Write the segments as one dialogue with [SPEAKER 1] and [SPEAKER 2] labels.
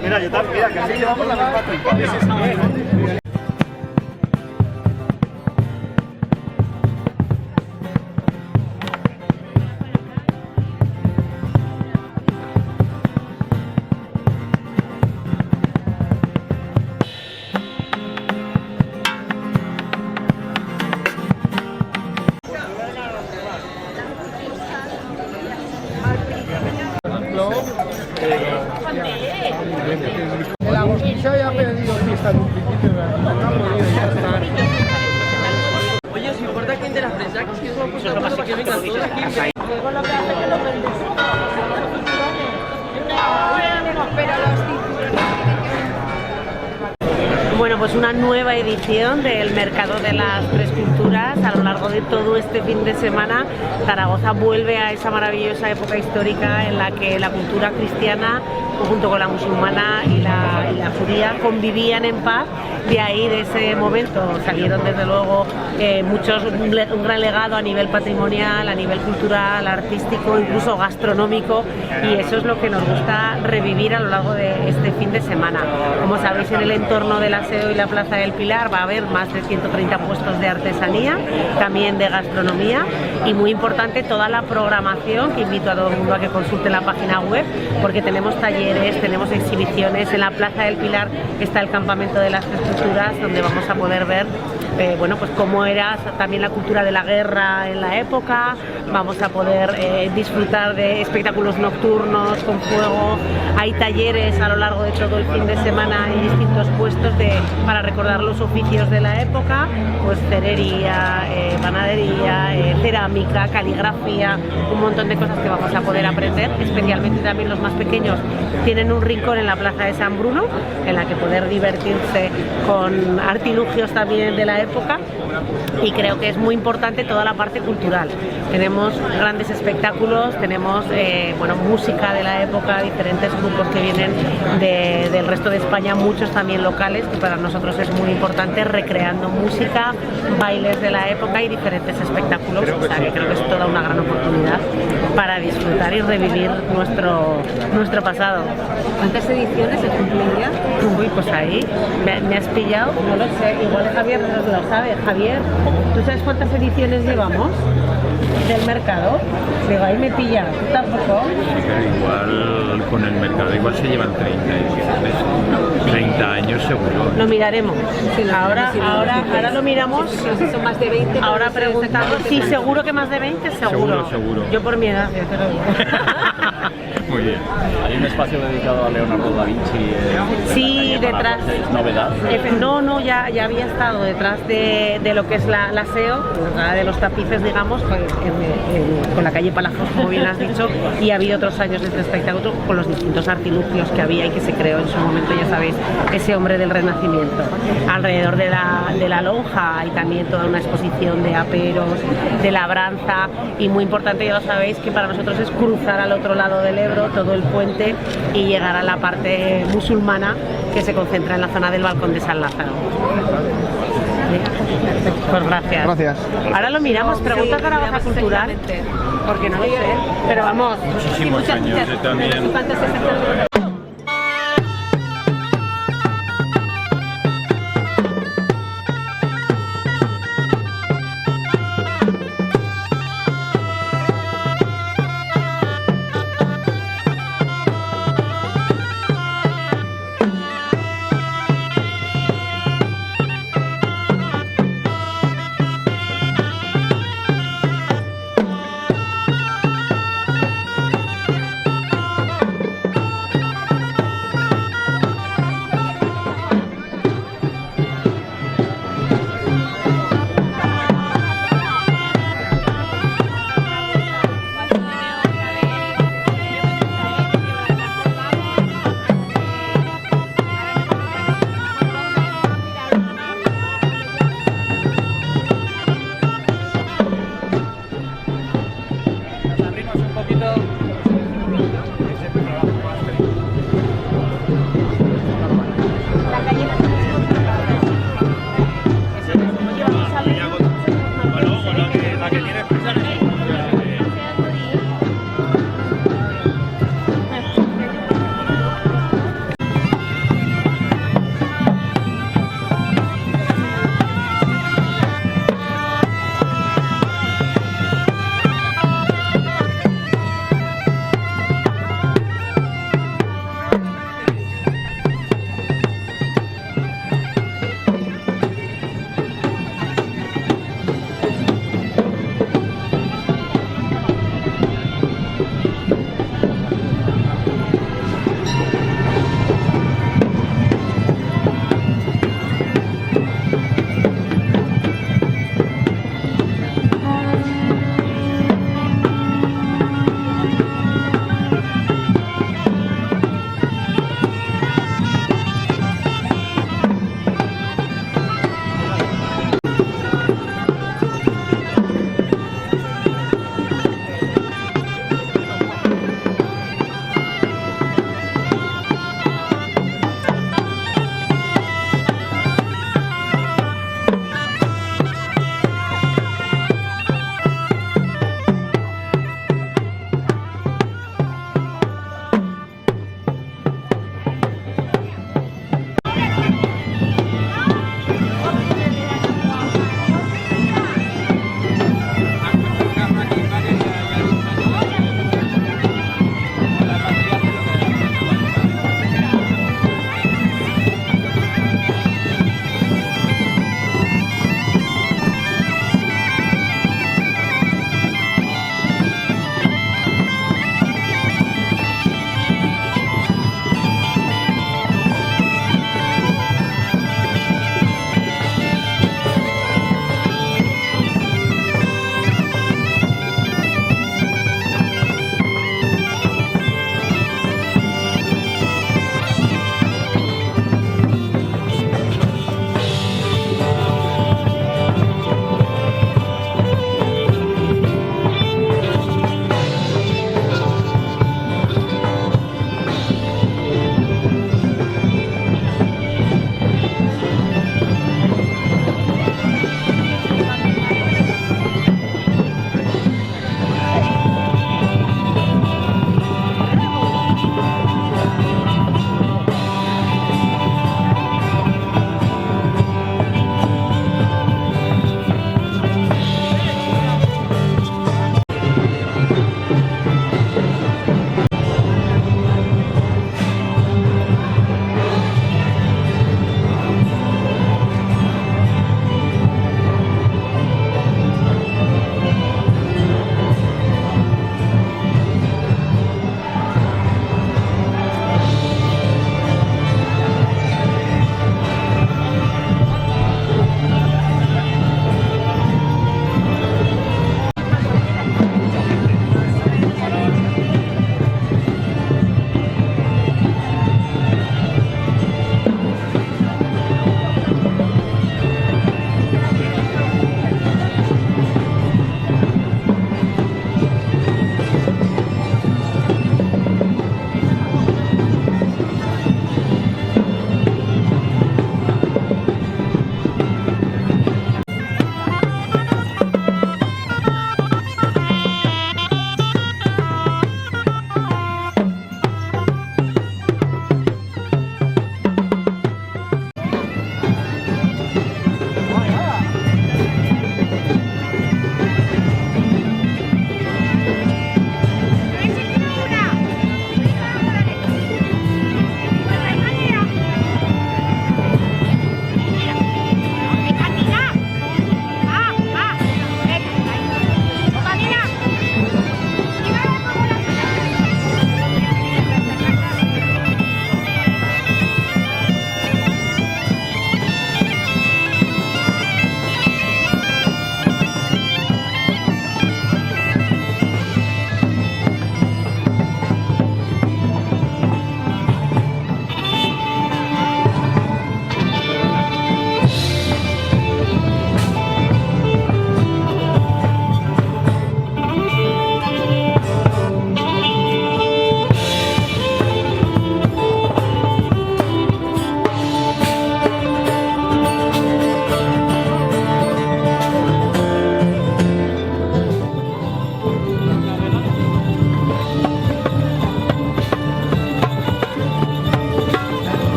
[SPEAKER 1] Mira, yo también, mira, que así llevamos la misma tripa.
[SPEAKER 2] El Agustín ya ha pedido fiesta en un principio, no ha podido ya estar.
[SPEAKER 3] Oye, ¿os importa que de la prensa? Que es lo más que vengan todos aquí.
[SPEAKER 4] Luego lo que hace que lo vendes. Pero los
[SPEAKER 5] Bueno, pues una nueva edición del Mercado de las Tres Culturas. A lo largo de todo este fin de semana, Zaragoza vuelve a esa maravillosa época histórica en la que la cultura cristiana, junto con la musulmana y la judía, convivían en paz. De ahí, de ese momento, salieron desde luego un gran legado a nivel patrimonial, a nivel cultural, artístico, incluso gastronómico, y eso es lo que nos gusta revivir a lo largo de este fin de semana. Como sabéis, en el entorno del Aseo y la Plaza del Pilar va a haber más de 130 puestos de artesanía, también de gastronomía, y muy importante toda la programación, que invito a todo el mundo a que consulte la página web, porque tenemos talleres, tenemos exhibiciones. En la Plaza del Pilar está el campamento de las Tres Culturas, donde vamos a poder ver bueno, pues cómo era también la cultura de la guerra en la época. Vamos a poder disfrutar de espectáculos nocturnos con fuego. Hay talleres a lo largo de todo el fin de semana en distintos puestos para recordar los oficios de la época, pues cerería, panadería, cerámica, caligrafía, un montón de cosas que vamos a poder aprender. Especialmente también los más pequeños tienen un rincón en la Plaza de San Bruno, en la que poder divertirse con artilugios también de la época, y creo que es muy importante toda la parte cultural. Tenemos grandes espectáculos, tenemos bueno, música de la época, diferentes grupos que vienen del resto de España, muchos también locales, que para nosotros es muy importante, recreando música, bailes de la época y diferentes espectáculos. O sea, que creo que es toda una gran oportunidad para disfrutar y revivir nuestro pasado.
[SPEAKER 4] ¿Cuántas ediciones se cumplen ya?
[SPEAKER 5] Uy, pues ahí me has pillado, no lo sé, igual Javier lo sabe. Javier, ¿tú sabes cuántas ediciones llevamos del mercado? Digo, ahí me pilla, ¿tú tampoco?
[SPEAKER 6] Pero igual con el mercado igual se llevan 30 ediciones, 30 años seguro.
[SPEAKER 5] Lo miraremos.
[SPEAKER 4] Sí,
[SPEAKER 5] ahora lo miramos.
[SPEAKER 4] Si son más de 20.
[SPEAKER 5] Ahora preguntando. Sí, seguro que más de 20, seguro.
[SPEAKER 6] Seguro.
[SPEAKER 5] Yo por mi edad, yo te lo digo.
[SPEAKER 6] Muy bien.
[SPEAKER 1] Hay un espacio dedicado a Leonardo da Vinci.
[SPEAKER 5] Sí, detrás.
[SPEAKER 1] ¿Es novedad?
[SPEAKER 5] No, ya había estado detrás de lo que es la SEO, de los tapices, digamos, con la calle Palazos, como bien has dicho, y ha habido otros años de este espectáculo con los distintos artilugios que había y que se creó en su momento, ya sabéis, ese hombre del Renacimiento. Alrededor de la lonja hay también toda una exposición de aperos, de labranza, y muy importante, ya lo sabéis, que para nosotros es cruzar al otro lado del Ebro, todo el puente, y llegar a la parte musulmana que se concentra en la zona del Balcón de San Lázaro. Pues gracias.
[SPEAKER 2] Gracias.
[SPEAKER 5] Ahora lo miramos, pregunta Zaragoza Cultural, porque no lo sé, pero vamos.
[SPEAKER 6] Muchísimos años, yo también.
[SPEAKER 4] ¿Cuántas exactamente?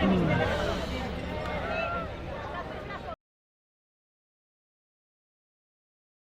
[SPEAKER 2] Mm.